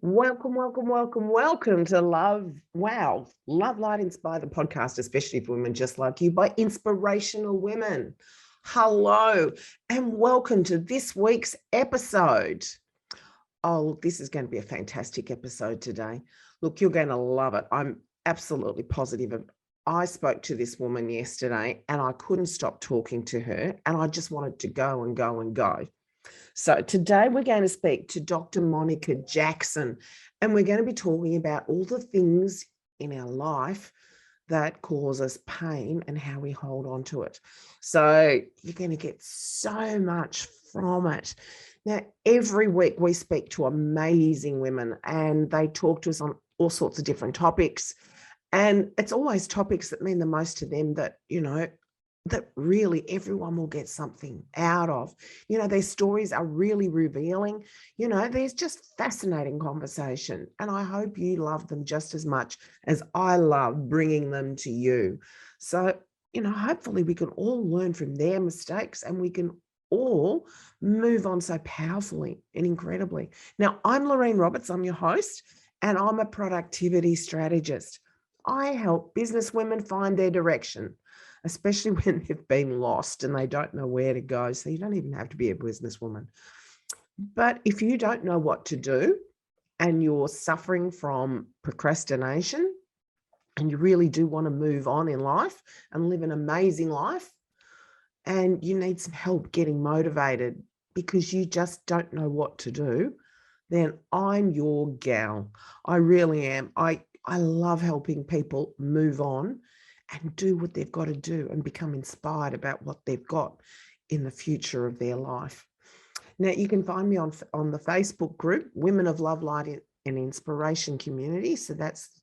Welcome to Love, Light, Inspire, the podcast, especially for women just like you, by inspirational women. Hello, and welcome to this week's episode. Oh, this is going to be a fantastic episode today. Look, you're going to love it. I'm absolutely positive. I spoke to this woman yesterday and I couldn't stop talking to her, and I just wanted to go and go and go. So today we're going to speak to Dr. Monica Jackson, and we're going to be talking about all the things in our life that cause us pain and how we hold on to it. So you're going to get so much from it. Now, every week we speak to amazing women and they talk to us on all sorts of different topics. And it's always topics that mean the most to them, that, that really everyone will get something out of. Their stories are really revealing. There's just fascinating conversation. And I hope you love them just as much as I love bringing them to you. So, hopefully we can all learn from their mistakes and we can all move on so powerfully and incredibly. Now, I'm Lorraine Roberts. I'm your host, and I'm a productivity strategist. I help business women find their direction, especially when they've been lost and they don't know where to go. So you don't even have to be a businesswoman. But if you don't know what to do and you're suffering from procrastination and you really do want to move on in life and live an amazing life, and you need some help getting motivated because you just don't know what to do, then I'm your gal. I really am. I love helping people move on and do what they've got to do and become inspired about what they've got in the future of their life. Now, you can find me on the Facebook group, Women of Love, Light and Inspiration Community. So that's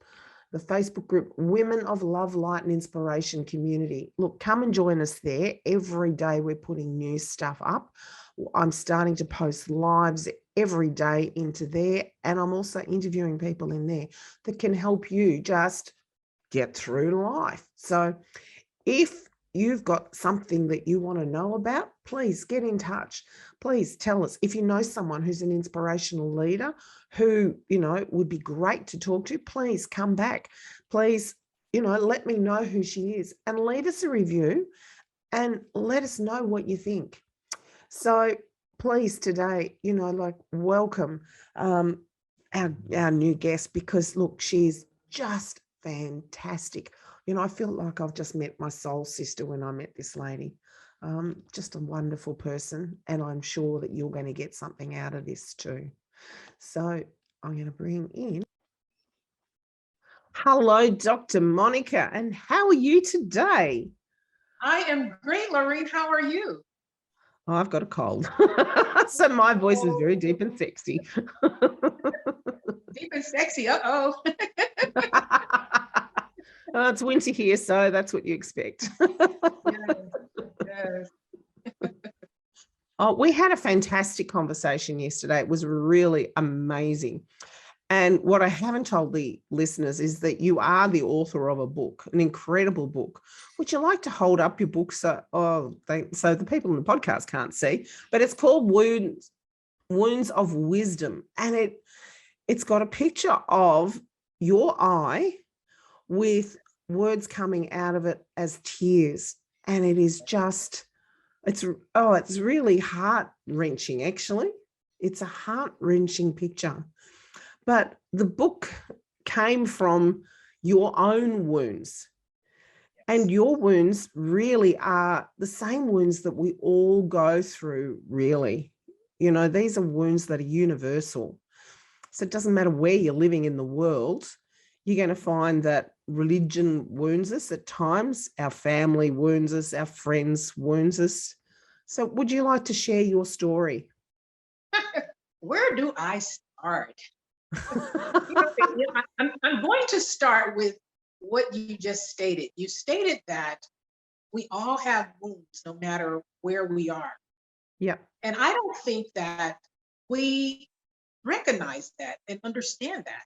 the Facebook group, Women of Love, Light and Inspiration Community. Look, come and join us there. Every day we're putting new stuff up. I'm starting to post lives every day into there. And I'm also interviewing people in there that can help you just get through life. So if you've got something that you want to know about, please get in touch. Please tell us. If you know someone who's an inspirational leader who, would be great to talk to, please come back. Please, let me know who she is and leave us a review and let us know what you think. So please today, welcome our new guest, because look, she's just fantastic. I feel like I've just met my soul sister when I met this lady. Just a wonderful person, and I'm sure that you're going to get something out of this too. So I'm going to bring in. Hello, Dr. Monica, and how are you today? I am great, Lorraine. How are you? Oh, I've got a cold. So my voice is very deep and sexy. Deep and sexy. Uh-oh. It's winter here, so that's what you expect. Yes. Oh, we had a fantastic conversation yesterday. It was really amazing. And what I haven't told the listeners is that you are the author of a book, an incredible book. Would you like to hold up your book so the people in the podcast can't see? But it's called Wounds of Wisdom, and it's got a picture of your eye with words coming out of it as tears, and it is just it's really heart-wrenching. Actually, it's a heart-wrenching picture. But the book came from your own wounds. And your wounds really are the same wounds that we all go through, really. These are wounds that are universal. So it doesn't matter where you're living in the world, you're going to find that religion wounds us at times, our family wounds us, our friends wounds us. So would you like to share your story? Where do I start? I'm going to start with what you just stated. You stated that we all have wounds no matter where we are. Yeah. And I don't think that we recognize that and understand that,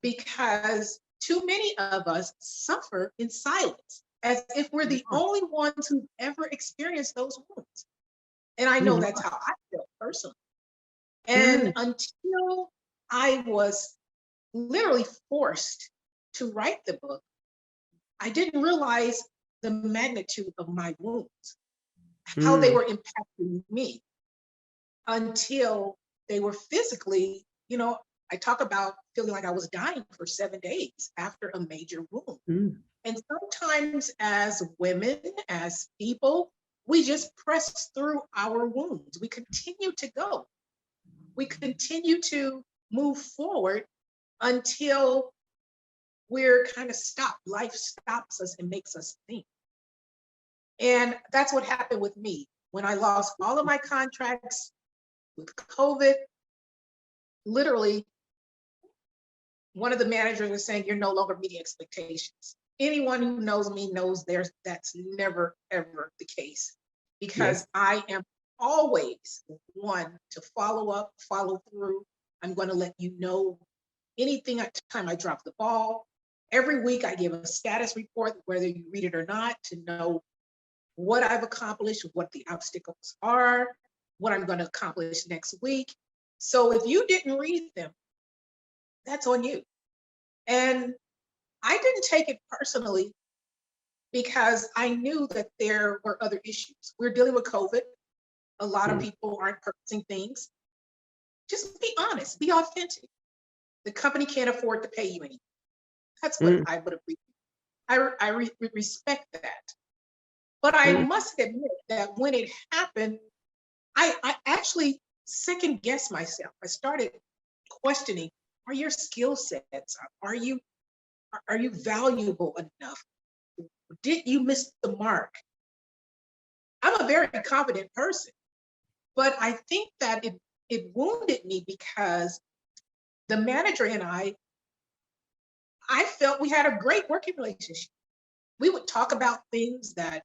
because too many of us suffer in silence, as if we're the only ones who've ever experienced those wounds. And I know that's how I feel personally. And until I was literally forced to write the book, I didn't realize the magnitude of my wounds, how they Mm. were impacting me until they were physically, I talk about feeling like I was dying for 7 days after a major wound. Mm. And sometimes as women, as people, we just press through our wounds. We continue to go. We continue to move forward until we're kind of stopped. Life stops us and makes us think. And that's what happened with me. When I lost all of my contracts with COVID, literally, one of the managers was saying, "You're no longer meeting expectations." Anyone who knows me knows that's never, ever the case, Yes. because I am always one to follow up, follow through. I'm going to let you know anything at time I drop the ball. Every week I give a status report, whether you read it or not, to know what I've accomplished, what the obstacles are, what I'm going to accomplish next week. So if you didn't read them, that's on you. And I didn't take it personally because I knew that there were other issues. We're dealing with COVID. A lot of Mm. people aren't purchasing things. Just be honest, be authentic. The company can't afford to pay you anything. That's what Mm. I would appreciate. Respect that. But I Mm. must admit that when it happened, I actually second guessed myself. I started questioning, are your skill sets, are you valuable enough? Did you miss the mark? I'm a very confident person, but I think that it wounded me because the manager and I felt we had a great working relationship. We would talk about things that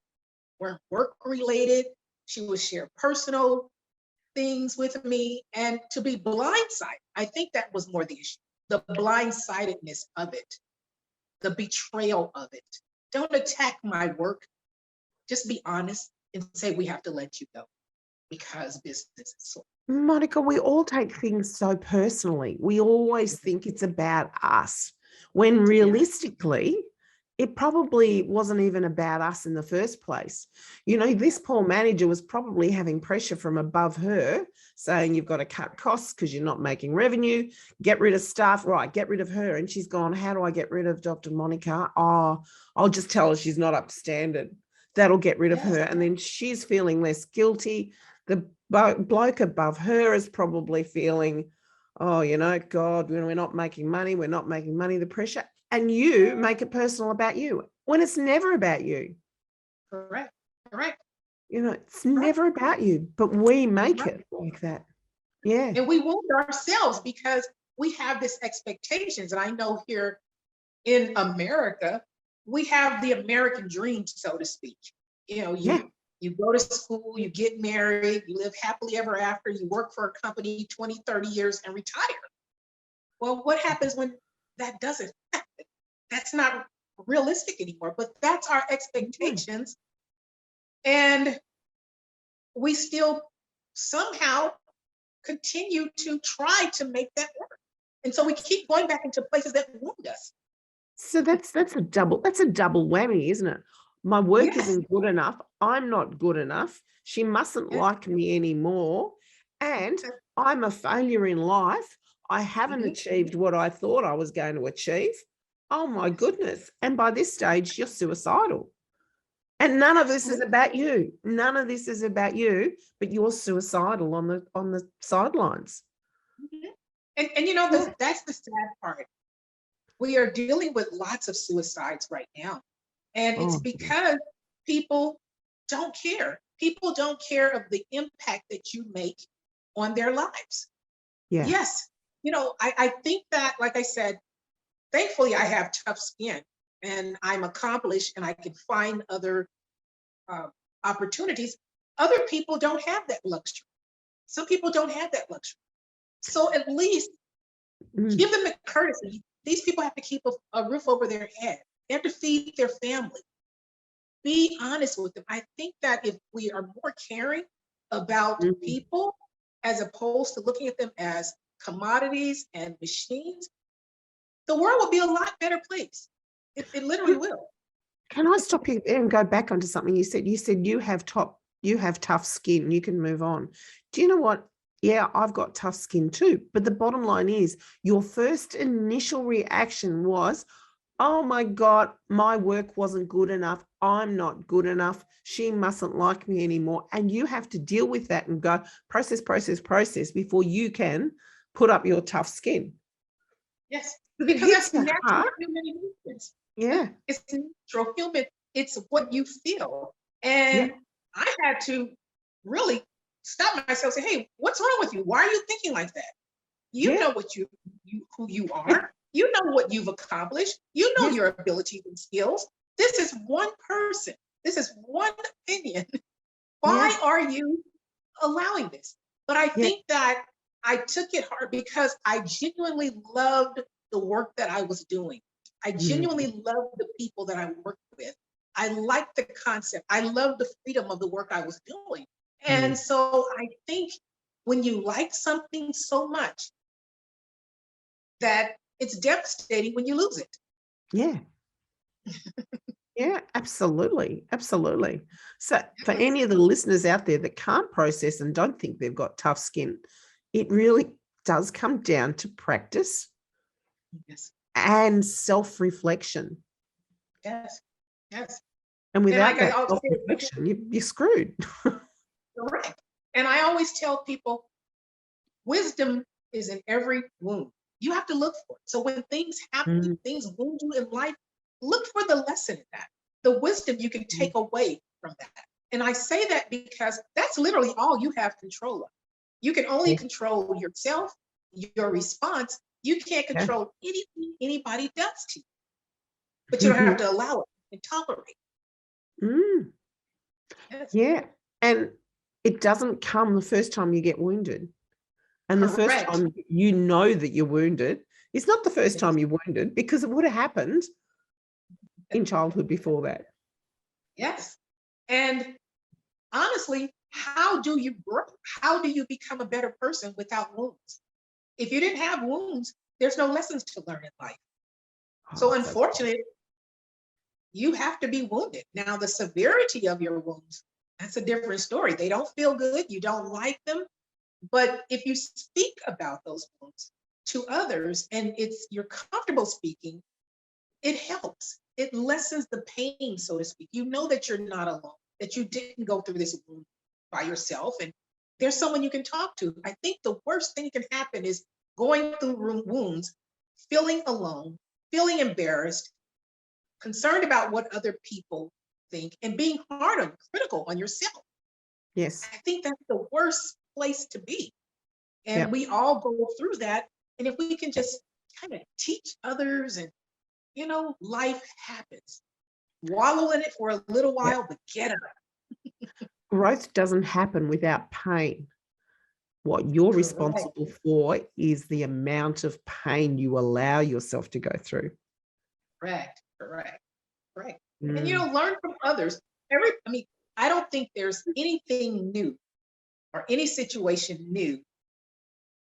weren't work related. She would share personal things with me, and to be blindsided, I think that was more the issue. The blindsidedness of it, the betrayal of it. Don't attack my work. Just be honest and say we have to let you go because business is slow. Monica, we all take things so personally. We always think it's about us, when realistically, it probably wasn't even about us in the first place. This poor manager was probably having pressure from above her saying, you've got to cut costs because you're not making revenue, get rid of staff, right, get rid of her. And she's gone, how do I get rid of Dr. Monica? Oh, I'll just tell her she's not up to standard. That'll get rid of Yes. her. And then she's feeling less guilty. The bloke above her is probably feeling, oh, God, we're not making money. We're not making money. The pressure. And you make it personal about you when it's never about you. Correct. Correct. It's never about you, but we make it like that. Yeah. And we wound ourselves because we have this expectations. And I know here in America, we have the American dream, so to speak. You go to school, you get married, you live happily ever after, you work for a company 20, 30 years and retire. Well, what happens when that doesn't happen? That's not realistic anymore, but that's our expectations. And we still somehow continue to try to make that work. And so we keep going back into places that wound us. So that's a double whammy, isn't it? My work isn't good enough. I'm not good enough. She mustn't like me anymore. And I'm a failure in life. I haven't achieved what I thought I was going to achieve. Oh my goodness. And by this stage, you're suicidal. And none of this is about you. None of this is about you, but you're suicidal on the sidelines. And that's the sad part. We are dealing with lots of suicides right now. And it's because people don't care. People don't care of the impact that you make on their lives. Yeah. Yes. I think that, like I said, thankfully I have tough skin and I'm accomplished and I can find other opportunities. Other people don't have that luxury. Some people don't have that luxury. So at least give them the courtesy. These people have to keep a roof over their head. They have to feed their family. Be honest with them. I think that if we are more caring about people, as opposed to looking at them as commodities and machines, the world will be a lot better place. It literally will. Can I stop you there and go back onto something you said? You said you have tough skin, you can move on. Do you know what? Yeah, I've got tough skin too. But the bottom line is your first initial reaction was, oh my God, my work wasn't good enough. I'm not good enough. She mustn't like me anymore. And you have to deal with that and go process before you can put up your tough skin. Yes, It because hits that's the natural heart. human emotions. Yeah. It's natural human. It's what you feel. And Yeah. I had to really stop myself and say, hey, what's wrong with you? Why are you thinking like that? You Yeah. know what who you are. You know what you've accomplished. You know Yes. your abilities and skills. This is one person. This is one opinion. Why Yeah. are you allowing this? But I Yeah. think that I took it hard because I genuinely loved the work that I was doing. I genuinely loved the people that I worked with. I liked the concept. I loved the freedom of the work I was doing. And so I think when you like something so much that it's devastating when you lose it. Yeah. Yeah, absolutely. Absolutely. So for any of the listeners out there that can't process and don't think they've got tough skin, it really does come down to practice Yes, and self-reflection. yes, yes. And And without like I that always say, self-reflection, you're screwed. correct. And I always tell people, wisdom is in every wound. You have to look for it. So when things happen, Mm, things wound you in life, look for the lesson in that, the wisdom you can take away from that. And I say that because that's literally all you have control of. You can only yeah, control yourself, your response. You can't yeah. control anything anybody does to you, but you don't have Mhm. to allow it and tolerate. Mm, Yes, yeah. And it doesn't come the first time you get wounded. And the first correct. time you know that you're wounded, it's not the first Yes, time you're wounded because it would have happened in childhood before that. yes. And honestly, how do you grow? How do you become a better person without wounds? If you didn't have wounds, there's no lessons to learn in life. So Oh, that's right. unfortunately, you have to be wounded. Now, the severity of your wounds, that's a different story. They don't feel good. You don't like them. But if you speak about those wounds to others and you're comfortable speaking, it helps. It lessens the pain, so to speak. You know that you're not alone, that you didn't go through this wound by yourself, and there's someone you can talk to. I think the worst thing that can happen is going through wounds, feeling alone, feeling embarrassed, concerned about what other people think, and being hard on, critical on yourself. Yes. I think that's the worst place to be. And Yeah. we all go through that. And if we can just kind of teach others and, life happens. Wallow in it for a little Yeah. while, but get up. Growth doesn't happen without pain. What you're Correct, responsible for is the amount of pain you allow yourself to go through. correct, correct, correct. And Mm. learn from others. I don't think there's anything new or any situation new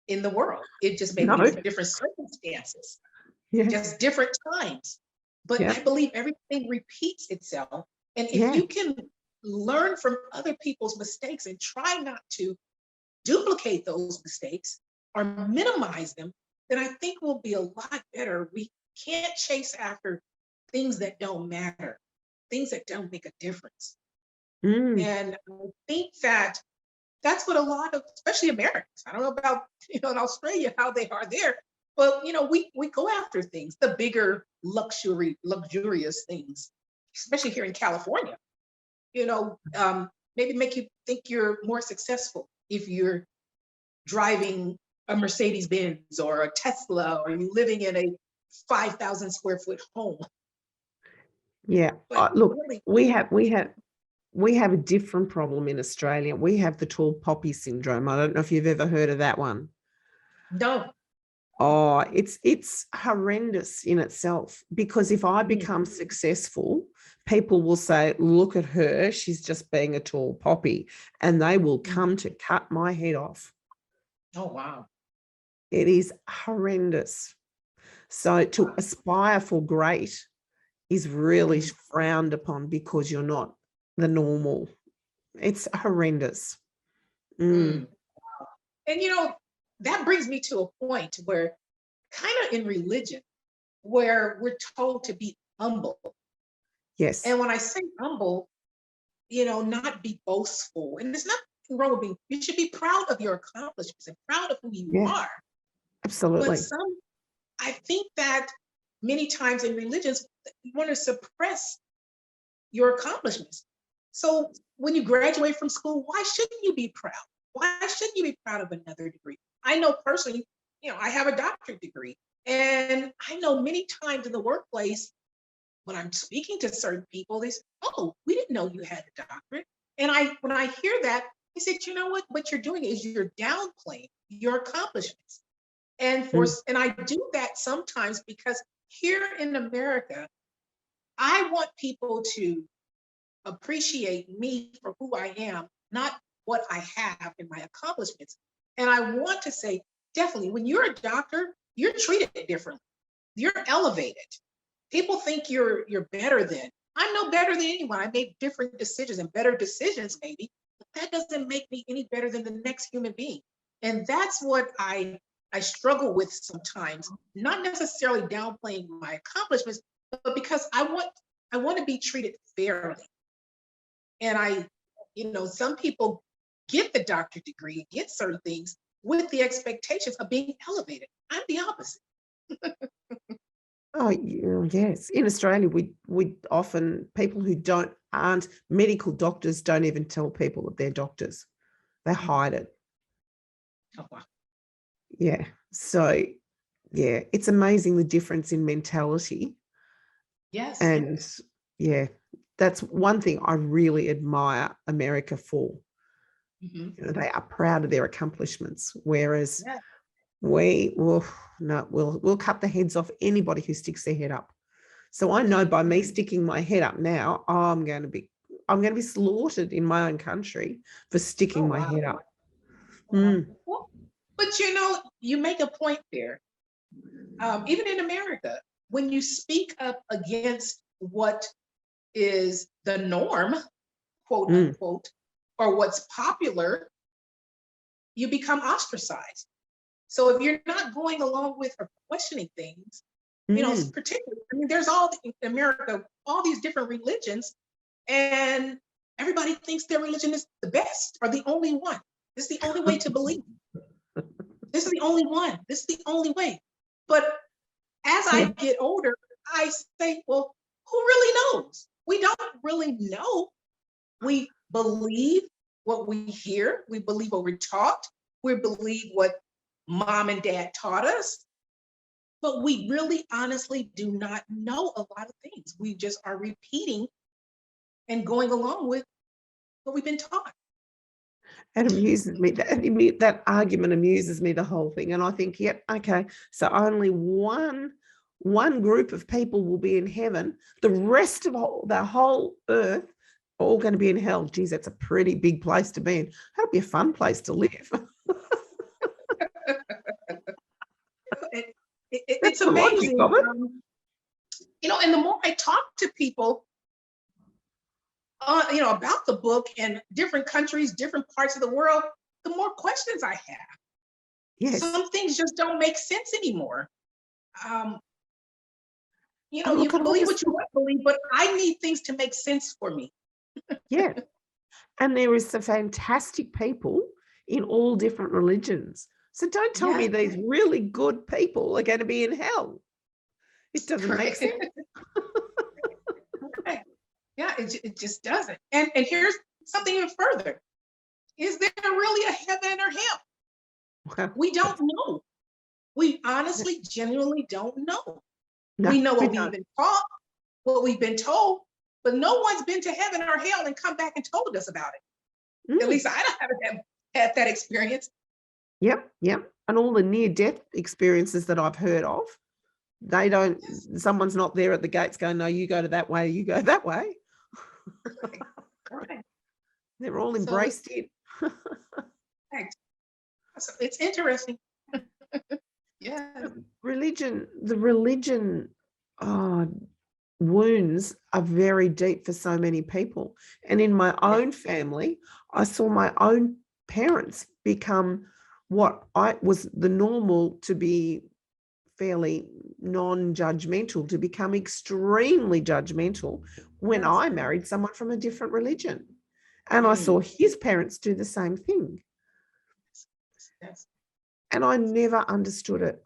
in the world. It just may be No. different circumstances, Yeah. just different times. But Yeah. I believe everything repeats itself. And if Yeah. you can learn from other people's mistakes and try not to duplicate those mistakes or minimize them, then I think we'll be a lot better. We can't chase after things that don't matter, things that don't make a difference. Mm. And I think that that's what a lot of, especially Americans, I don't know about, in Australia, how they are there, but, we go after things, the bigger luxurious things, especially here in California, maybe make you think you're more successful if you're driving a Mercedes Benz or a Tesla, or you living in a 5,000 square foot home. Yeah. But Look, really, we have a different problem in Australia. We have the tall poppy syndrome. I don't know if you've ever heard of that one. no. Oh, it's horrendous in itself, because if I Mm. become successful, people will say, look at her, she's just being a tall poppy, and they will come to cut my head off. Oh, wow. It is horrendous. So to aspire for great is really frowned upon because you're not the normal. It's horrendous. And that brings me to a point where kind of in religion, where we're told to be humble. Yes. And when I say humble, not be boastful. And there's nothing wrong with being, you should be proud of your accomplishments and proud of who you are. Absolutely. But I think that many times in religions, you want to suppress your accomplishments. So when you graduate from school, why shouldn't you be proud? Why shouldn't you be proud of another degree? I know personally, I have a doctorate degree. And I know many times in the workplace, when I'm speaking to certain people, they say, "Oh, we didn't know you had a doctorate." And when I hear that, I said, "You know what you're doing is you're downplaying your accomplishments." And I do that sometimes because here in America, I want people to appreciate me for who I am, not what I have in my accomplishments. And I want to say, definitely, when you're a doctor, you're treated differently. You're elevated. People think you're better than. I'm no better than anyone. I make different decisions and better decisions, maybe, but that doesn't make me any better than the next human being. And that's what I struggle with sometimes, not necessarily downplaying my accomplishments, but because I want to be treated fairly. And some people get the doctorate degree, get certain things with the expectations of being elevated. I'm the opposite. Oh, yes. In Australia, we often, people who aren't medical doctors don't even tell people that they're doctors. They hide it. Oh, wow. Yeah. So, yeah, it's amazing the difference in mentality. Yes. And yeah, that's one thing I really admire America for. They are proud of their accomplishments, whereas we'll cut the heads off anybody who sticks their head up. So I know by me sticking my head up now, I'm going to be slaughtered in my own country for sticking my head up. Well, but you make a point there. Even in America, when you speak up against what is the norm, quote unquote, or what's popular, you become ostracized. So if you're not going along with or questioning things, particularly, there's in America, all these different religions, and everybody thinks their religion is the best or the only one. This is the only way to believe. This is the only one. This is the only way. But as I get older, I say, well, who really knows? We don't really know. We believe what we hear. We believe what we're taught. We believe what mom and dad taught us. But we really honestly do not know a lot of things. We just are repeating and going along with what we've been taught. It amuses me. That argument amuses me, the whole thing. And I think, yep, okay, so only one group of people will be in heaven. The rest of the whole earth are all going to be in hell. Geez, that's a pretty big place to be in. That'll be a fun place to live. It's amazing. And the more I talk to people, about the book and different countries, different parts of the world, the more questions I have. Yes. Some things just don't make sense anymore. You can believe what you want to believe, but I need things to make sense for me. Yeah. And there is some fantastic people in all different religions. So don't tell me these really good people are going to be in hell. It doesn't make sense. Right. Yeah, it just doesn't. And here's something even further. Is there really a heaven or hell? We don't know. We honestly, genuinely don't know. No, we know what we've been taught, what we've been told, but no one's been to heaven or hell and come back and told us about it. At least I haven't had that experience. Yep. And all the near-death experiences that I've heard of, they don't, someone's not there at the gates going, no, you go to that way, you go that way. Right. They're all embraced it. Right. So it's interesting. Yes. The religion uh, wounds are very deep for so many people. And in my Yeah. own family, I saw my own parents become what I was the normal to be fairly non-judgmental to become extremely judgmental when Yes. I married someone from a different religion. And I Mm. saw his parents do the same thing. Yes. And I never understood it.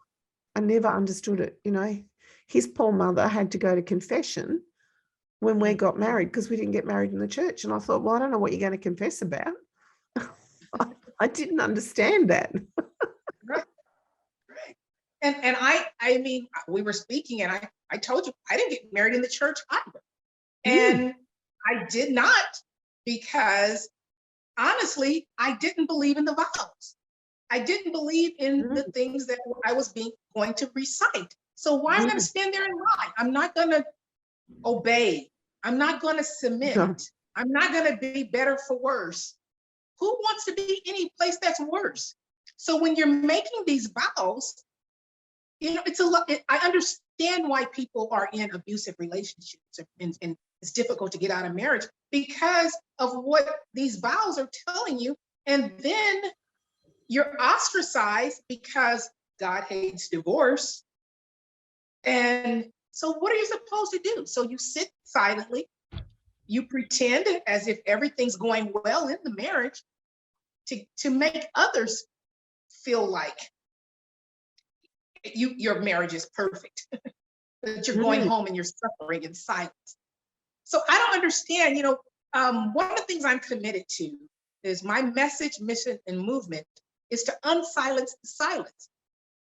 I never understood it. His poor mother had to go to confession when we Mm. got married because we didn't get married in the church. And I thought, well, I don't know what you're going to confess about. I didn't understand that. Right. Right. And I mean, we were speaking, and I told you I didn't get married in the church either. Mm, And I did not, because honestly, I didn't believe in the vows. I didn't believe in the mm, things that I was going to recite. So why am I going to mm. stand there and lie? I'm not going to obey. I'm not going to submit. No. I'm not going to be better for worse. Who wants to be any place that's worse? So when you're making these vows, it's a lot. I understand why people are in abusive relationships, and it's difficult to get out of marriage because of what these vows are telling you. And then you're ostracized because God hates divorce. And so what are you supposed to do? So you sit silently, you pretend as if everything's going well in the marriage to make others feel like your marriage is perfect, that you're going Mm, home and you're suffering in silence. So I don't understand, one of the things I'm committed to is my message, mission, and movement is to unsilence the silence.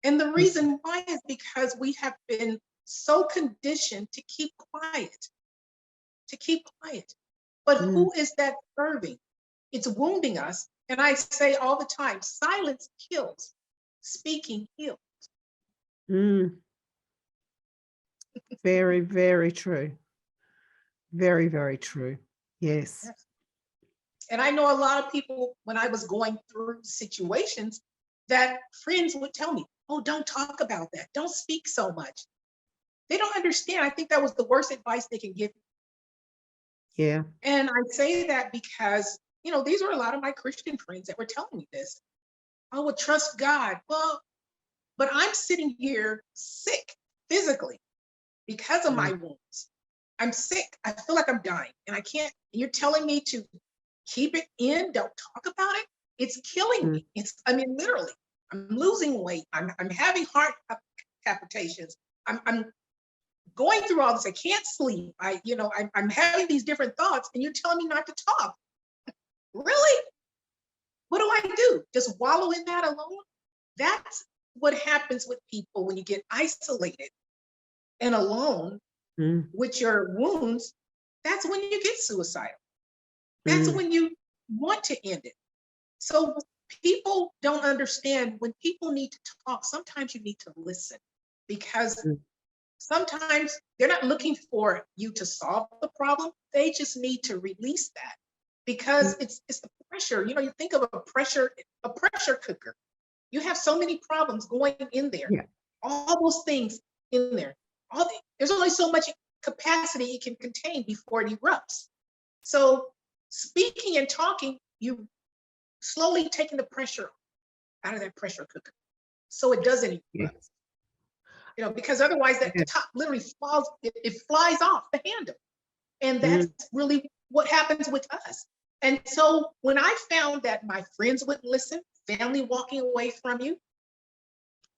And the mm, reason why is because we have been so conditioned to keep quiet, to keep quiet. But mm, who is that serving? It's wounding us. And I say all the time, silence kills, speaking heals. mm. Very, very true. Very, very true. Yes. Yes. And I know a lot of people, when I was going through situations, that friends would tell me, oh, don't talk about that. Don't speak so much. They don't understand. I think that was the worst advice they can give. Yeah. And I say that because, these were a lot of my Christian friends that were telling me this. I would trust God. Well, but I'm sitting here sick physically because of Mm, my wounds. I'm sick. I feel like I'm dying and I can't. And you're telling me to keep it in, don't talk about it. It's killing mm, me. I mean, literally, I'm losing weight. I'm having heart palpitations. I'm going through all this. I can't sleep. I'm having these different thoughts, and you're telling me not to talk. Really? What do I do? Just wallow in that alone? That's what happens with people when you get isolated and alone mm, with your wounds. That's when you get suicidal. That's mm, when you want to end it. So people don't understand when people need to talk. Sometimes you need to listen, because mm, sometimes they're not looking for you to solve the problem. They just need to release that, because mm. it's the pressure. You think of a pressure cooker. You have so many problems going in there, Yeah. all those things in there. There's only so much capacity it can contain before it erupts. So speaking and talking, you slowly taking the pressure out of that pressure cooker, so it doesn't erupt. Yes. Because otherwise that Yeah. top literally falls, it flies off the handle. And that's Mm, really what happens with us. And so when I found that my friends wouldn't listen, family walking away from you,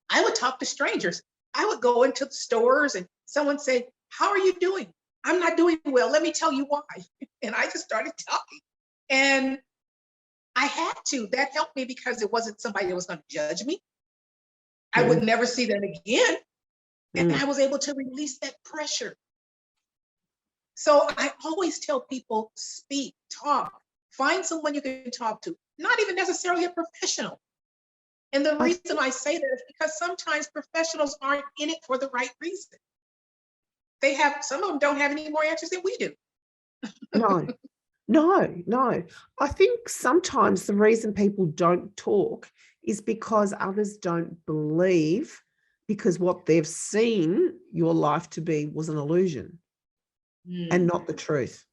I would talk to strangers. I would go into the stores and someone say, how are you doing? I'm not doing well. Let me tell you why. And I just started talking. And I had to. That helped me because it wasn't somebody that was going to judge me. I would mm, never see them again. And mm. I was able to release that pressure. So I always tell people, speak, talk, find someone you can talk to, not even necessarily a professional. And the I reason I say that is because sometimes professionals aren't in it for the right reason. Some of them don't have any more answers than we do. no, no, no. I think sometimes the reason people don't talk is because others don't believe, because what they've seen your life to be was an illusion and not the truth.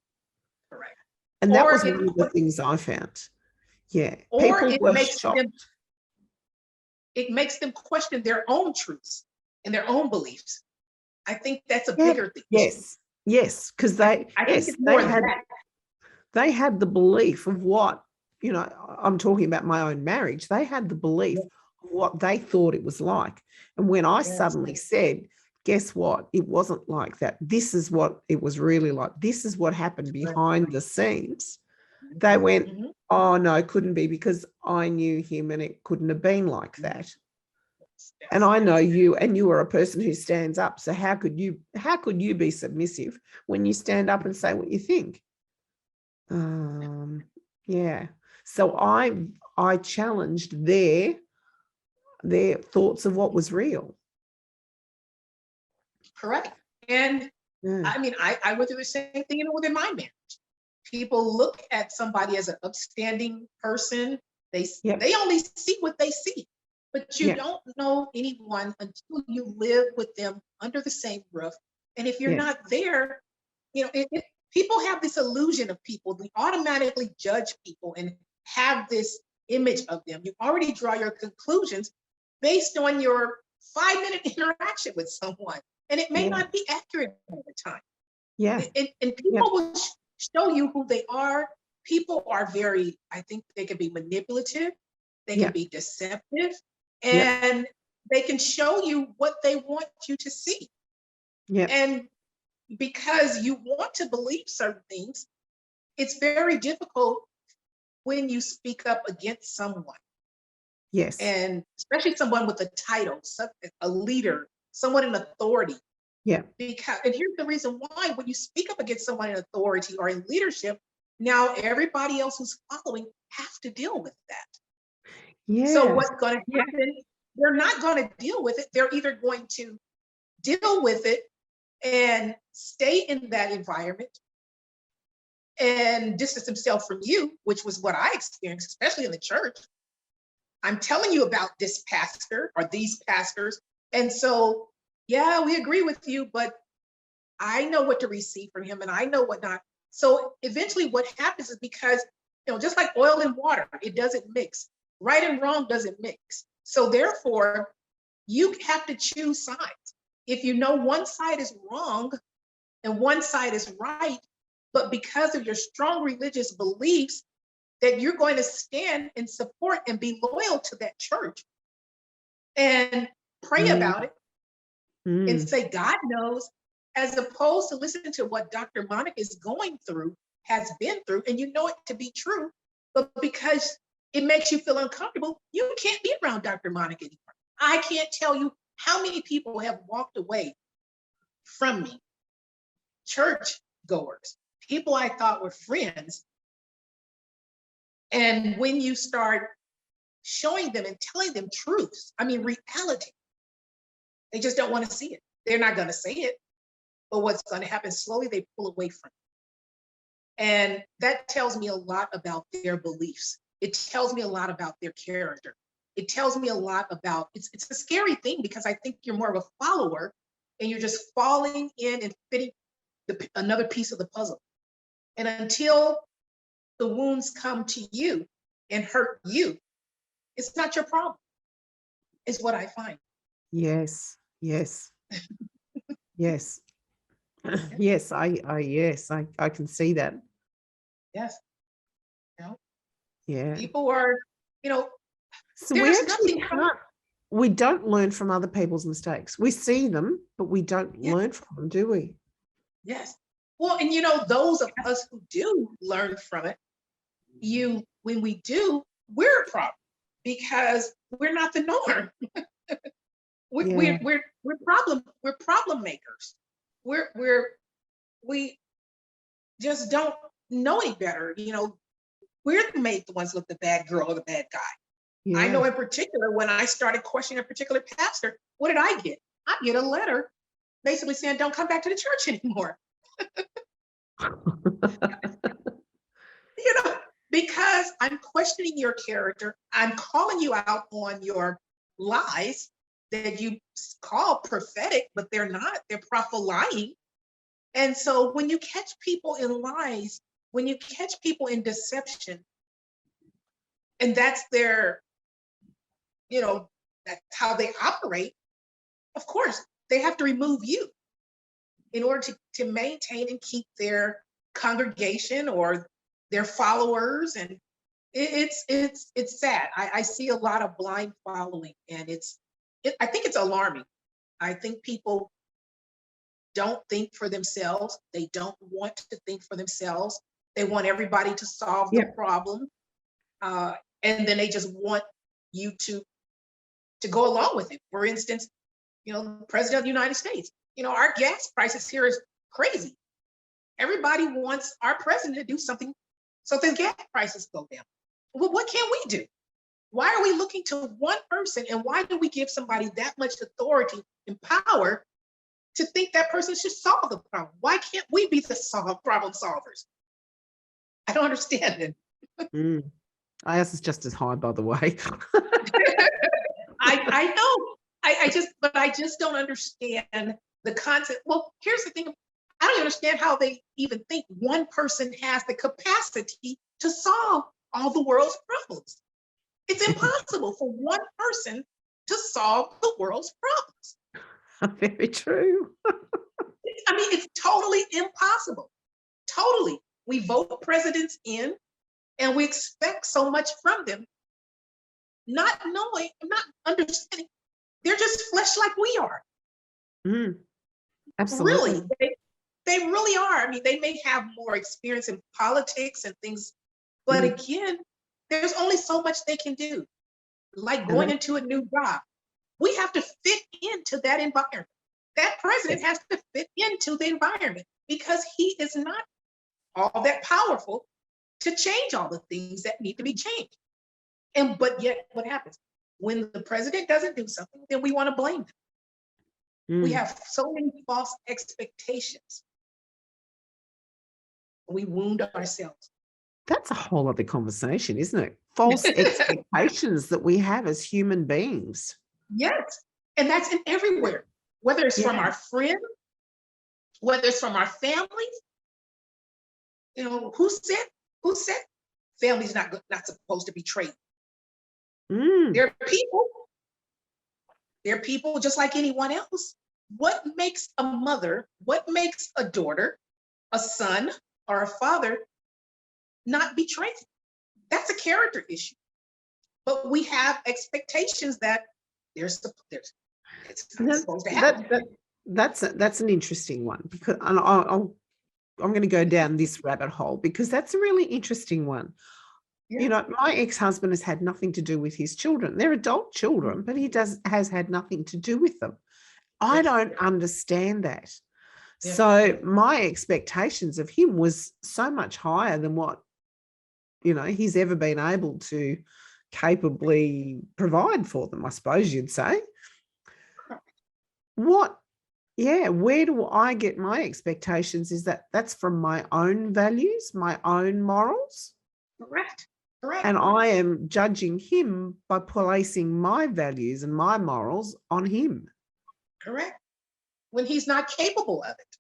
Correct. And that was one of the things I found. Yeah. Or People were shocked. It makes them question their own truths and their own beliefs. I think that's a bigger thing. Yes, because I think it's more they had the belief of what, I'm talking about my own marriage. They had the belief of what they thought it was like. And when I suddenly said, guess what? It wasn't like that. This is what it was really like. This is what happened behind the scenes. They went, oh, no, it couldn't be, because I knew him and it couldn't have been like that. And I know you, and you are a person who stands up. So how could you be submissive when you stand up and say what you think? Yeah. So I challenged their thoughts of what was real. Correct. And I mean, I went through the same thing within my marriage. People look at somebody as an upstanding person. They only see what they see, but you don't know anyone until you live with them under the same roof. And if you're not there, people have this illusion of people. We automatically judge people and have this image of them. You already draw your conclusions based on your 5-minute interaction with someone. And it may not be accurate all the time. And people will show you who they are. People are I think they can be manipulative. They can be deceptive. And they can show you what they want you to see. And because you want to believe certain things, it's very difficult when you speak up against someone. And especially someone with a title, a leader, someone in authority. And here's the reason why: when you speak up against someone in authority or in leadership, now everybody else who's following have to deal with that. So what's going to happen? They're not going to deal with it. They're either going to deal with it and stay in that environment and distance themselves from you, which was what I experienced, especially in the church. I'm telling you about this pastor or these pastors. And so, we agree with you, but I know what to receive from him and I know what not. So eventually what happens is, because, just like oil and water, it doesn't mix. Right and wrong doesn't mix. So therefore, you have to choose sides. If you know one side is wrong and one side is right, but because of your strong religious beliefs, that you're going to stand and support and be loyal to that church and pray about it and say, God knows, as opposed to listening to what Dr. Monica is going through, has been through, and you know it to be true, but because it makes you feel uncomfortable, you can't be around Dr. Monica anymore. I can't tell you how many people have walked away from me, church goers, people I thought were friends. And when you start showing them and telling them truths, I mean, reality, they just don't want to see it. They're not going to say it, but what's going to happen slowly, they pull away from it. And that tells me a lot about their beliefs. It tells me a lot about their character. It tells me a lot about, it's a scary thing, because I think you're more of a follower and you're just falling in and fitting another piece of the puzzle. And until the wounds come to you and hurt you, it's not your problem, is what I find. Yes. Yes. I can see that. Yes. Yeah. People are, so we don't learn from other people's mistakes. We see them, but we don't learn from them, do we? Yes. Well, and those of us who do learn from it, when we do, we're a problem, because we're not the norm. We're problem makers. We just don't know any better. We're made the ones look the bad girl or the bad guy. Yeah. I know in particular, when I started questioning a particular pastor, what did I get? I get a letter basically saying, don't come back to the church anymore. Because I'm questioning your character. I'm calling you out on your lies that you call prophetic, but they're not. They're prophet-lying. And so when you catch people in lies, when you catch people in deception, and that's their, that's how they operate, of course, they have to remove you in order to maintain and keep their congregation or their followers. And it's sad. I see a lot of blind following, and I think it's alarming. I think people don't think for themselves. They don't want to think for themselves. They want everybody to solve the problem, and then they just want you to go along with it. For instance, the President of the United States. Our gas prices here is crazy. Everybody wants our president to do something so the gas prices go down. Well, what can we do? Why are we looking to one person, and why do we give somebody that much authority and power to think that person should solve the problem? Why can't we be the problem solvers? I don't understand it. Ours is just as high, by the way. I know. I just don't understand the concept. Well, here's the thing. I don't understand how they even think one person has the capacity to solve all the world's problems. It's impossible for one person to solve the world's problems. Very true. I mean, it's totally impossible. Totally. We vote presidents in, and we expect so much from them, not knowing, not understanding. They're just flesh like we are. Absolutely. Really, they really are. I mean, they may have more experience in politics and things, but again, there's only so much they can do. Like going into a new job, we have to fit into that environment. That president has to fit into the environment because he is not all that powerful to change all the things that need to be changed. But yet, what happens? When the president doesn't do something, then we want to blame them. We have so many false expectations. We wound ourselves. That's a whole other conversation, isn't it? False expectations that we have as human beings. Yes. And that's in everywhere, whether it's from our friends, whether it's from our families. Who said family's not supposed to betray? They're people. They're people just like anyone else. What makes a mother, what makes a daughter, a son, or a father not betray? That's a character issue. But we have expectations that it's not supposed to happen. That's an interesting one, because I'm going to go down this rabbit hole because that's a really interesting one. My ex-husband has had nothing to do with his children. They're adult children, but he has had nothing to do with them. I don't understand that. So my expectations of him was so much higher than what, he's ever been able to capably provide for them, I suppose you'd say. Where do I get my expectations? Is that's from my own values, my own morals? Correct. And I am judging him by placing my values and my morals on him. Correct. When he's not capable of it.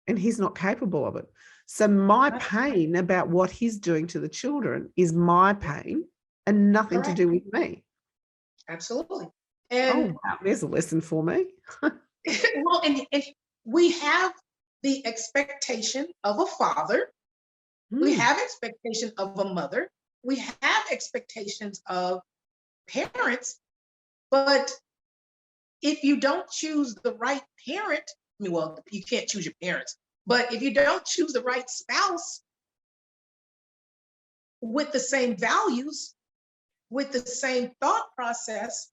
And he's not capable of it. So my pain about what he's doing to the children is my pain and nothing to do with me. Absolutely. And wow, there's a lesson for me. Well, and we have the expectation of a father. We have expectation of a mother. We have expectations of parents. But if you don't choose the right parent, you can't choose your parents, but if you don't choose the right spouse with the same values, with the same thought process,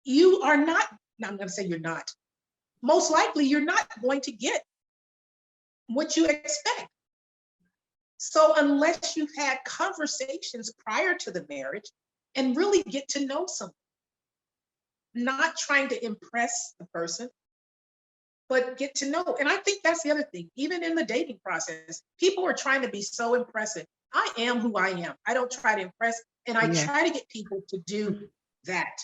you are not, now I'm going to say you're not, most likely you're not going to get what you expect. So unless you've had conversations prior to the marriage and really get to know someone, not trying to impress the person, but get to know. And I think that's the other thing. Even in the dating process, people are trying to be so impressive. I am who I am. I don't try to impress, and I Yeah. try to get people to do that.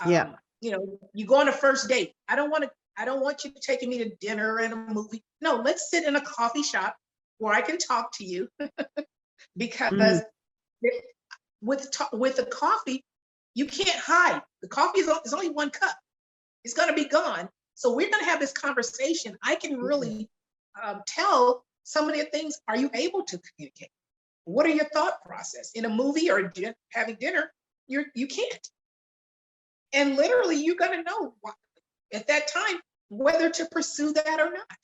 Yeah. You know, you go on a first date. I don't want you taking me to dinner and a movie. No, let's sit in a coffee shop where I can talk to you because with the coffee, you can't hide. The coffee is only one cup. It's going to be gone. So we're going to have this conversation. I can really tell some of the things. Are you able to communicate? What are your thought process in a movie or having dinner? You can't. And literally, you're going to know at that time whether to pursue that or not.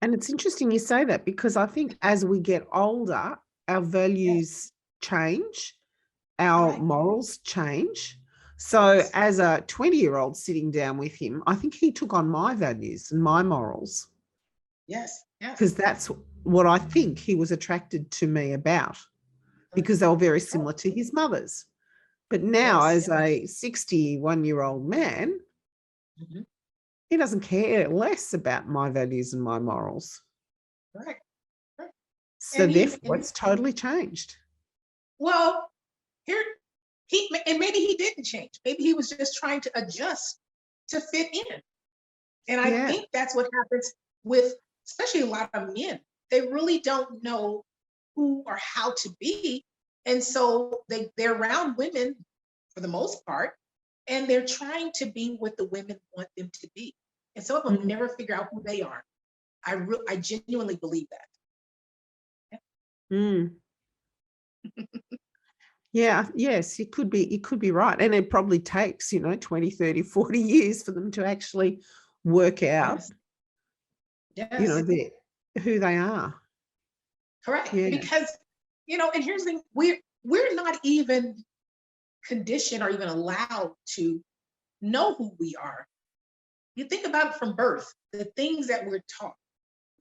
And it's interesting you say that, because I think as we get older, our values change, our Right. morals change. So Yes. as a 20-year-old sitting down with him, I think he took on my values and my morals, Yes. Yes. because that's what I think he was attracted to me about, because they were very similar to his mother's. But now, Yes. as a 61-year-old man, Mhm. he doesn't care less about my values and my morals. Right. Right. So And therefore, it's totally changed. well, here and maybe he didn't change. Maybe he was just trying to adjust to fit in. And I Yeah. think that's what happens with, especially a lot of men. They really don't know who or how to be. And so they're around women for the most part, and they're trying to be what the women want them to be. And some of them never figure out who they are. I genuinely believe that. Mm. Yeah, yes, it could be right. And it probably takes, 20, 30, 40 years for them to actually work out, Yes. Yes. who they are. Correct. Yeah. Because, and here's the thing, we're not even conditioned or even allowed to know who we are. You think about it from birth, the things that we're taught,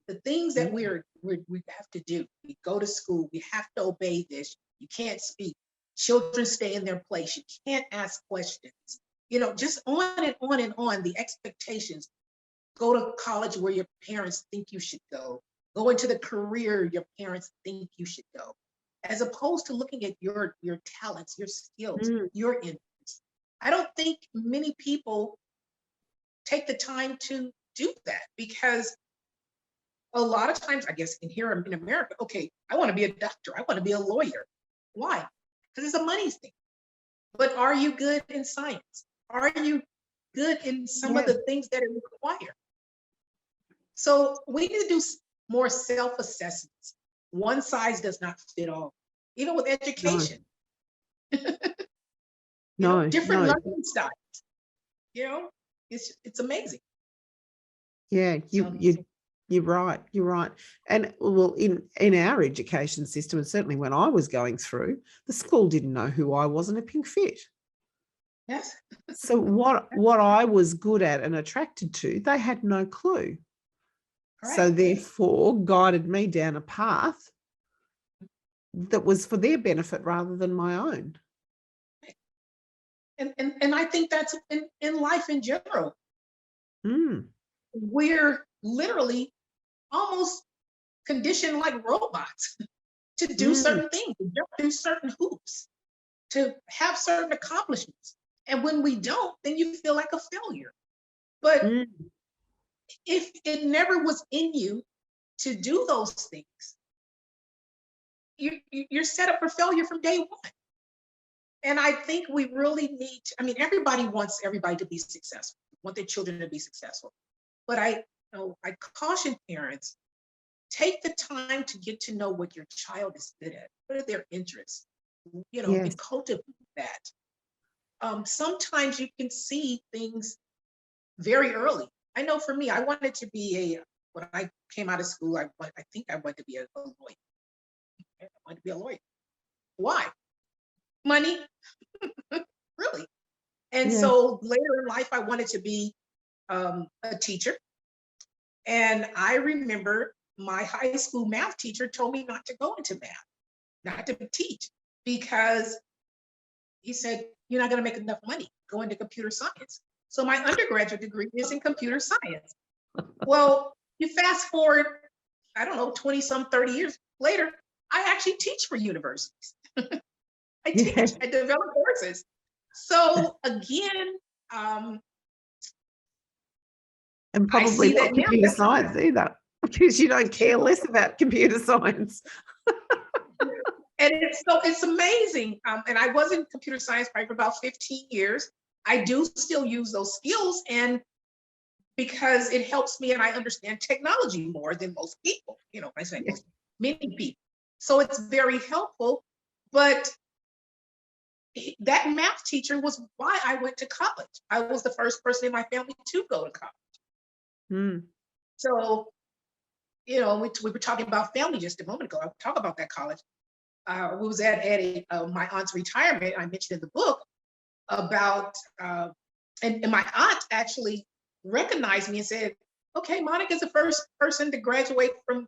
the things that we have to do. We go to school, we have to obey this. You can't speak. Children stay in their place. You can't ask questions. Just on and on and on, the expectations. Go to college where your parents think you should go. Go into the career your parents think you should go. As opposed to looking at your talents, your skills, Mm. your interests. I don't think many people take the time to do that, because a lot of times, I guess, here in America, okay, I want to be a doctor, I want to be a lawyer. Why? Because it's a money thing. But are you good in science? Are you good in some of Yeah. the things that are required? So we need to do more self-assessments. One size does not fit all, even with No, education. no, Different no. learning styles. It's amazing. Yeah, you're right. You're right. And well, in our education system, and certainly when I was going through, the school didn't know who I was in a pink fit. Yes. So what I was good at and attracted to, they had no clue. So Correct. therefore guided me down a path that was for their benefit rather than my own. And I think that's in life in general. Mm. We're literally almost conditioned like robots to do Mm. certain things, to jump through certain hoops, to have certain accomplishments. And when we don't, then you feel like a failure. But Mm. if it never was in you to do those things, you're set up for failure from day one. And I think we really need to, everybody wants everybody to be successful, want their children to be successful. But I caution parents, take the time to get to know what your child is good at. What are their interests? Yes. And cultivate that. Sometimes you can see things very early. I know for me, I wanted to be when I came out of school, I think I wanted to be a lawyer. I wanted to be a lawyer. Why? Money, really. And Yeah. so later in life, I wanted to be a teacher. And I remember my high school math teacher told me not to go into math, not to teach, because he said, you're not going to make enough money. Go into computer science. So my undergraduate degree is in computer science. Well, you fast forward, I don't know, 20 some 30 years later, I actually teach for universities. I teach, Yeah. I develop courses. So again, And I probably see not that now. computer science either, because you don't care less about computer science. And it's amazing. And I was in computer science probably for about 15 years. I do still use those skills, and because it helps me and I understand technology more than most people, I say Yeah. many people. So it's very helpful. But that math teacher was why I went to college. I was the first person in my family to go to college. Mm. So, we were talking about family just a moment ago. I'll talk about that college. We was at my aunt's retirement. I mentioned in the book about, and my aunt actually recognized me and said, okay, Monica's the first person to graduate from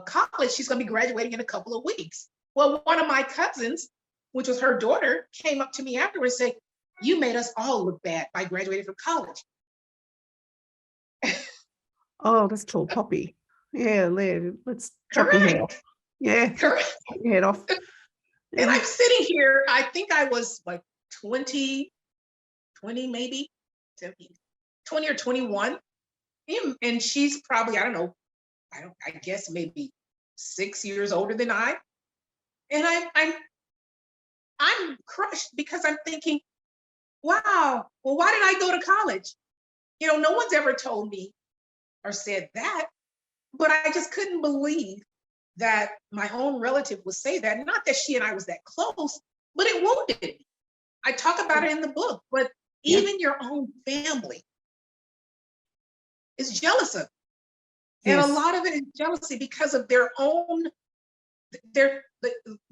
college. She's going to be graduating in a couple of weeks. Well, one of my cousins, which was her daughter, came up to me afterwards and said, you made us all look bad by graduating from college. Oh, that's tall poppy. Yeah, let's chop your head off. Yeah, Correct. chop your head off. And I'm sitting here, I think I was like 20 maybe, 20 or 21. And she's probably, I don't know, I guess maybe 6 years older than I. And I'm crushed because I'm thinking, wow, well, why did I go to college? No one's ever told me or said that, but I just couldn't believe that my own relative would say that. Not that she and I was that close, but it wounded me. I talk about it in the book, but even your own family is jealous of you. And a lot of it is jealousy because of the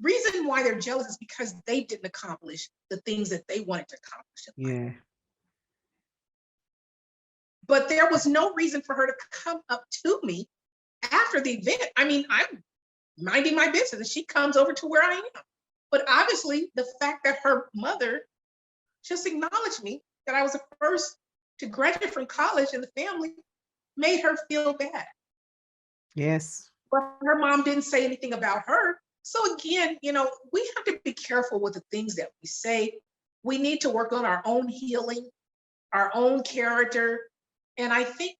reason why they're jealous is because they didn't accomplish the things that they wanted to accomplish in life. Yeah. But there was no reason for her to come up to me after the event. I mean, I'm minding my business and she comes over to where I am. But obviously, the fact that her mother just acknowledged me, that I was the first to graduate from college in the family, made her feel bad. Yes. But her mom didn't say anything about her. So again, we have to be careful with the things that we say. We need to work on our own healing, our own character. And I think,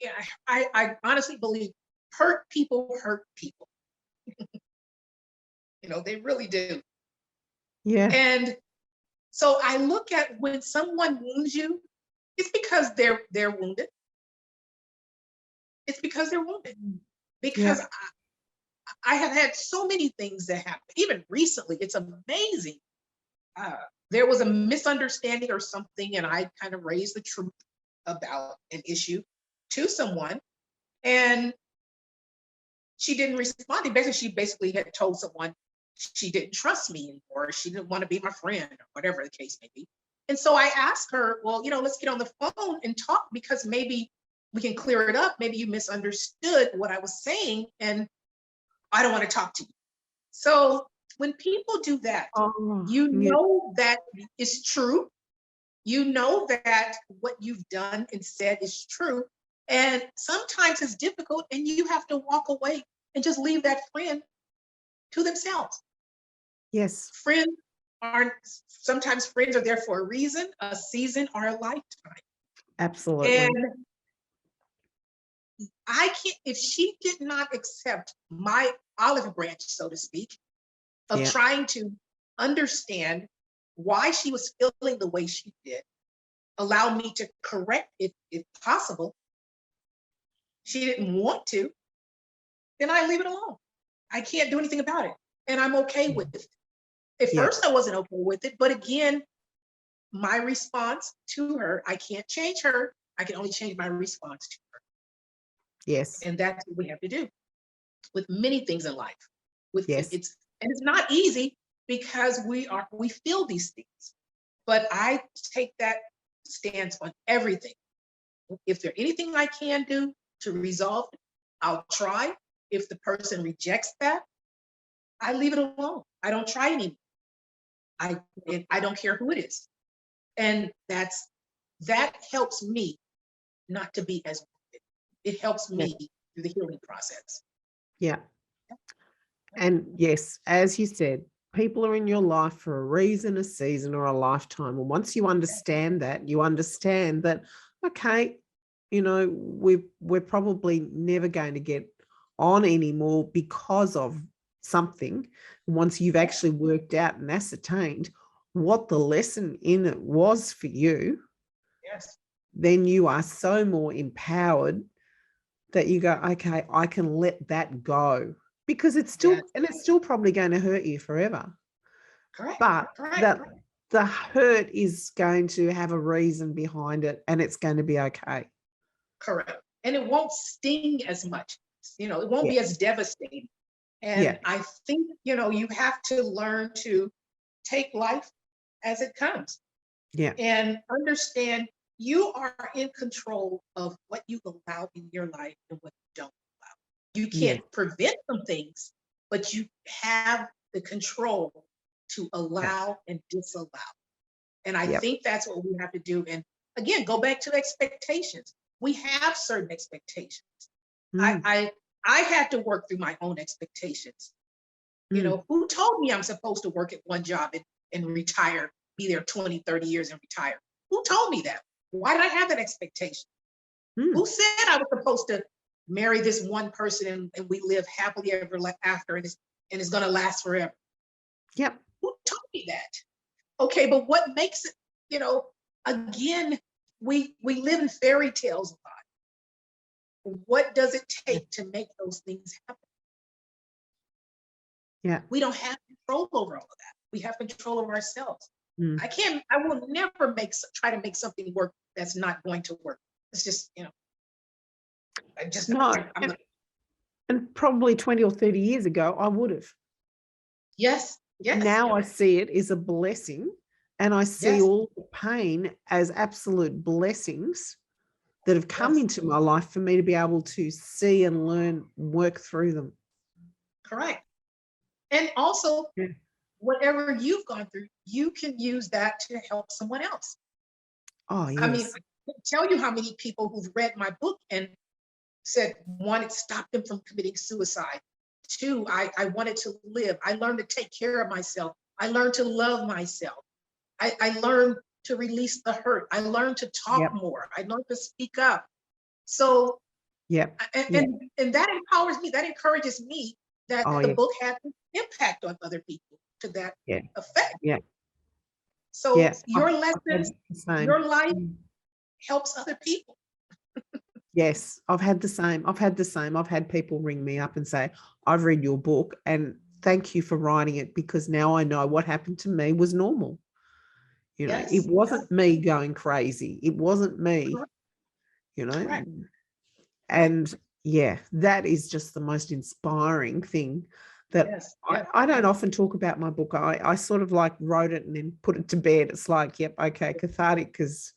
I honestly believe hurt people hurt people. They really do. Yeah. And so I look at when someone wounds you, it's because they're wounded. It's because they're wounded. Because I have had so many things that happen, even recently. It's amazing. There was a misunderstanding or something, and I kind of raised the truth about an issue to someone, and she didn't respond. She basically had told someone she didn't trust me anymore. She didn't want to be my friend, or whatever the case may be. And so I asked her, well, let's get on the phone and talk, because maybe we can clear it up. Maybe you misunderstood what I was saying, and I don't want to talk to you. So when people do that, know that it's true. You know that what you've done and said is true. And sometimes it's difficult and you have to walk away and just leave that friend to themselves. Yes. Sometimes friends are there for a reason, a season, or a lifetime. Absolutely. And if she did not accept my olive branch, so to speak, of trying to understand why she was feeling the way she did, allow me to correct it if possible, she didn't want to, then I leave it alone. I can't do anything about it. And I'm okay with it. At first, I wasn't okay with it. But again, my response to her, I can't change her. I can only change my response to her. Yes. And that's what we have to do with many things in life. It's not easy, because we feel these things. But I take that stance on everything. If there's anything I can do to resolve it, I'll try. If the person rejects that, I leave it alone. I don't try anymore. I don't care who it is. And that's that helps me not to be as wounded. It helps Yeah. me through the healing process. Yeah. And yes, as you said, people are in your life for a reason, a season, or a lifetime. And once you understand that, you understand that, okay, we're probably never going to get on anymore because of something. Once you've actually worked out and ascertained what the lesson in it was for you, Yes. then you are so more empowered that you go, okay, I can let that go, because it's still, Yes. and it's still probably going to hurt you forever. Correct. But Correct. the hurt is going to have a reason behind it, and it's going to be okay. Correct. And it won't sting as much. It won't be as devastating. And I think, you have to learn to take life as it comes. Yeah. And understand you are in control of what you allow in your life and what you don't allow. You can't prevent some things, but you have the control to allow and disallow. And I think that's what we have to do. And again, go back to expectations. We have certain expectations. I had to work through my own expectations. Who told me I'm supposed to work at one job and retire, be there 20, 30 years and retire? Who told me that? Why did I have that expectation? Who said I was supposed to marry this one person and we live happily ever after and it's going to last forever? Yep. Who told me that? Okay, but what makes it, again, we live in fairy tales a lot. What does it take to make those things happen? Yeah. We don't have control over all of that. We have control over ourselves. I will never try to make something work that's not going to work. It's just, and probably 20 or 30 years ago, I would have. Yes. Now I see it as a blessing, and I see all the pain as absolute blessings that have come into my life for me to be able to see and learn, work through them. Correct. And also, whatever you've gone through, you can use that to help someone else. Oh, yes. I mean, I can't tell you how many people who've read my book and said, one, it stopped them from committing suicide. Two, I wanted to live. I learned to take care of myself. I learned to love myself. I learned to release the hurt. I learned to talk more. I learned to speak up. So, and that empowers me. That encourages me that the book had an impact on other people to that effect. Yeah. So your lessons, your life helps other people. Yes, I've had the same. I've had people ring me up and say, I've read your book and thank you for writing it, because now I know what happened to me was normal. It wasn't me going crazy. It wasn't me, Correct. And that is just the most inspiring thing that I don't often talk about my book. I sort of like wrote it and then put it to bed. It's like, yep, okay, cathartic has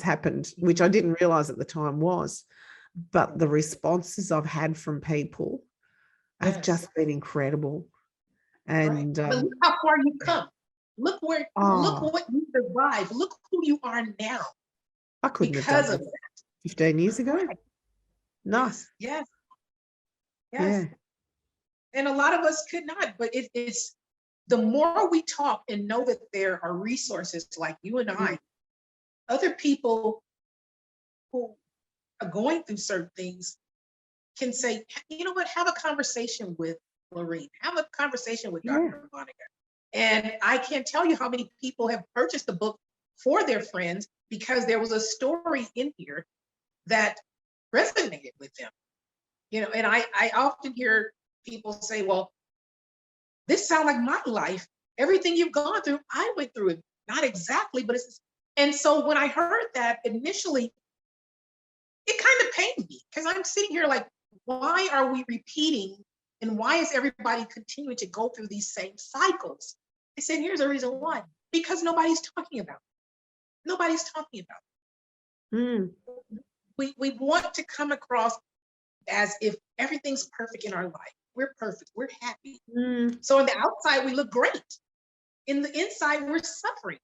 happened, which I didn't realize at the time was. But the responses I've had from people have just been incredible. And but look how far you've come. Look what you survived. Look who you are now. I couldn't have done that 15 years ago. No. Yes. Yeah. And a lot of us could not, but it's the more we talk and know that there are resources like you and I, other people who are going through certain things can say, you know what, have a conversation with Lorraine, have a conversation with Dr. Monica. And I can't tell you how many people have purchased the book for their friends because there was a story in here that resonated with them. And I often hear people say, well, this sounds like my life. Everything you've gone through, I went through it. Not exactly, but and so when I heard that initially, it kind of pained me because I'm sitting here like, why are we repeating and why is everybody continuing to go through these same cycles? I said, here's the reason why. Because nobody's talking about it. Nobody's talking about it. We want to come across as if everything's perfect in our life. We're perfect. We're happy. So on the outside, we look great. In the inside, we're suffering.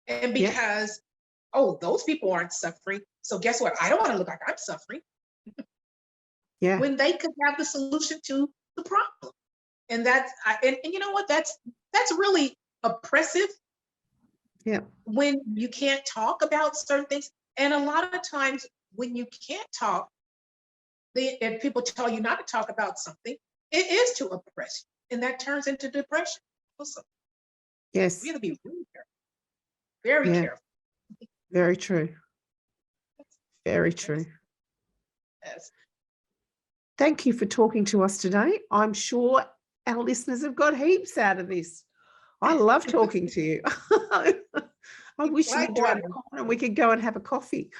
And because oh, those people aren't suffering. So guess what? I don't want to look like I'm suffering. Yeah. When they could have the solution to the problem. And and you know what? That's really oppressive. Yeah. When you can't talk about certain things. And a lot of times when you can't talk, and people tell you not to talk about something, it is to oppress you. And that turns into depression. Also, Yes. we have to be really careful. Very Yeah. careful. Very true. Very true. Yes. Thank you for talking to us today. I'm sure our listeners have got heaps out of this. I love talking to you. I wish you were down the corner and we could go and have a coffee.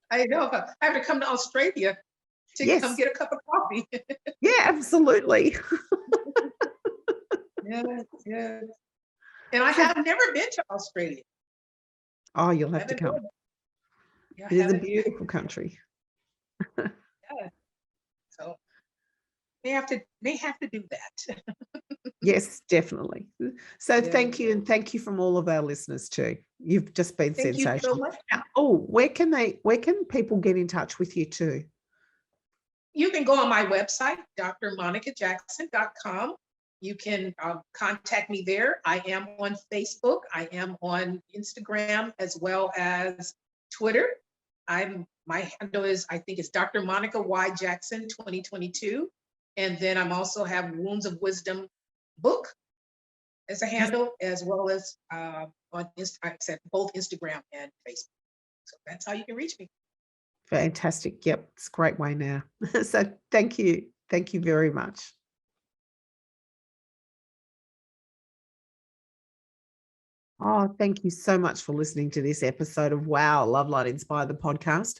I know. I have to come to Australia to come get a cup of coffee. Yeah, absolutely. Yes, yes. And I have never been to Australia. Oh, you'll have to come. Yeah, it is a beautiful country. Yeah. So they have to do that. Yes, definitely. So Yeah. thank you, and thank you from all of our listeners too. You've just been Thank sensational. you so much. Now, oh, where can people get in touch with you too? You can go on my website, drmonicajackson.com. You can contact me there. I am on Facebook. I am on Instagram as well as Twitter. My handle is, I think it's Dr. Monica Y. Jackson 2022. And then I'm also have Wounds of Wisdom book as a handle, as well as on I said both Instagram and Facebook. So that's how you can reach me. Fantastic. Yep, it's a great way now. So thank you. Thank you very much. Oh, thank you so much for listening to this episode of Wow, Love Light Inspire the podcast.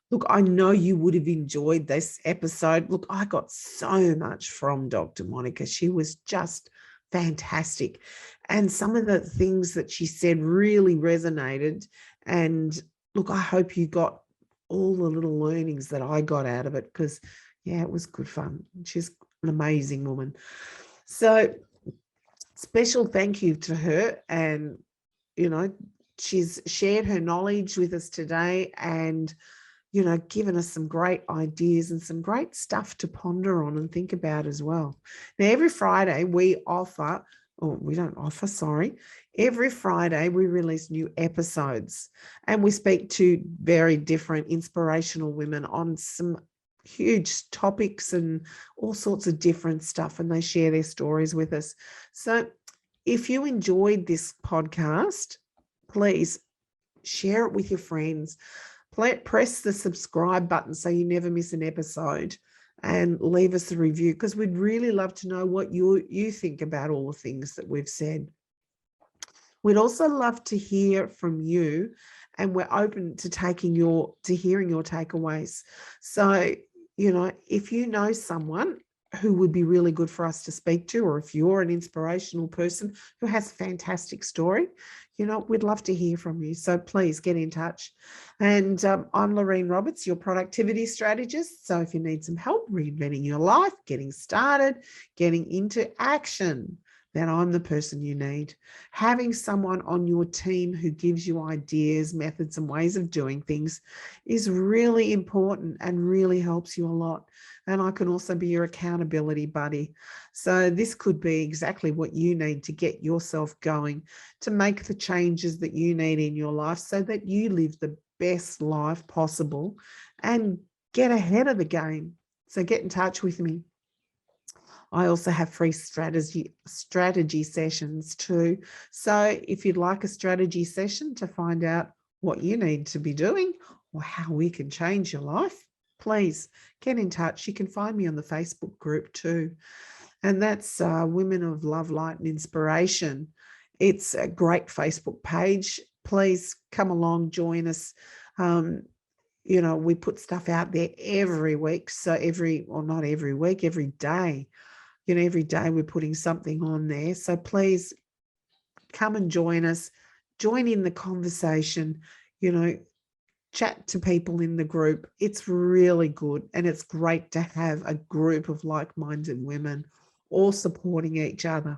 Look, I know you would have enjoyed this episode. Look, I got so much from Dr. Monica. She was just fantastic. And some of the things that she said really resonated. And look, I hope you got all the little learnings that I got out of it, because, yeah, it was good fun. She's an amazing woman. So special thank you to her. And, she's shared her knowledge with us today, and given us some great ideas and some great stuff to ponder on and think about as well. Now, every Friday every Friday we release new episodes, and we speak to very different inspirational women on some huge topics and all sorts of different stuff, and they share their stories with us. So if you enjoyed this podcast, please share it with your friends. Press the subscribe button so you never miss an episode, and leave us a review, because we'd really love to know what you think about all the things that we've said. We'd also love to hear from you, and we're open to hearing your takeaways. So, if you know someone who would be really good for us to speak to, or if you're an inspirational person who has a fantastic story, we'd love to hear from you. So please get in touch. And I'm Lorraine Roberts, your productivity strategist. So if you need some help reinventing your life, getting started, getting into action, then I'm the person you need. Having someone on your team who gives you ideas, methods, and ways of doing things is really important and really helps you a lot. And I can also be your accountability buddy. So this could be exactly what you need to get yourself going, to make the changes that you need in your life so that you live the best life possible and get ahead of the game. So get in touch with me. I also have free strategy sessions too. So if you'd like a strategy session to find out what you need to be doing or how we can change your life, please get in touch. You can find me on the Facebook group too. And that's Women of Love, Light and Inspiration. It's a great Facebook page. Please come along, join us. We put stuff out there every week. So not every week, every day. Every day we're putting something on there. So please come and join us, join in the conversation, chat to people in the group. It's really good. And it's great to have a group of like-minded women all supporting each other.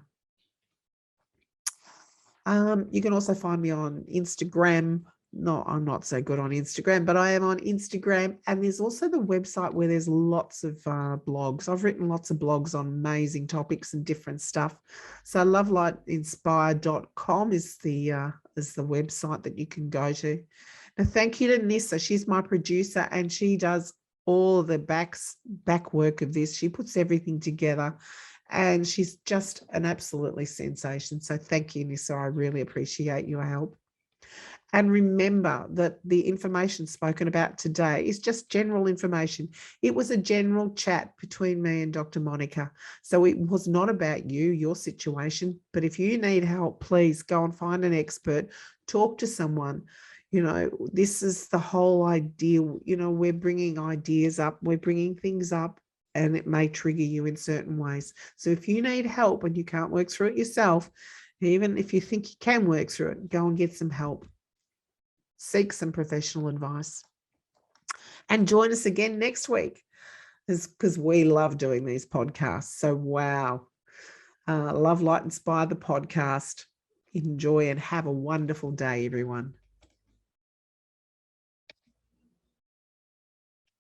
You can also find me on Instagram. No, I'm not so good on Instagram, but I am on Instagram. And there's also the website where there's lots of blogs. I've written lots of blogs on amazing topics and different stuff. So lovelightinspire.com is the website that you can go to. Now, thank you to Nissa. She's my producer and she does all of the back work of this. She puts everything together. And she's just an absolutely sensation. So thank you, Nissa. I really appreciate your help. And remember that the information spoken about today is just general information. It was a general chat between me and Dr. Monica. So it was not about you, your situation. But if you need help, please go and find an expert, talk to someone. This is the whole idea. We're bringing ideas up, we're bringing things up, and it may trigger you in certain ways. So if you need help and you can't work through it yourself, even if you think you can work through it, go and get some help. Seek some professional advice. And join us again next week, because we love doing these podcasts. So, wow. Love, Light, Inspire the podcast. Enjoy and have a wonderful day, everyone.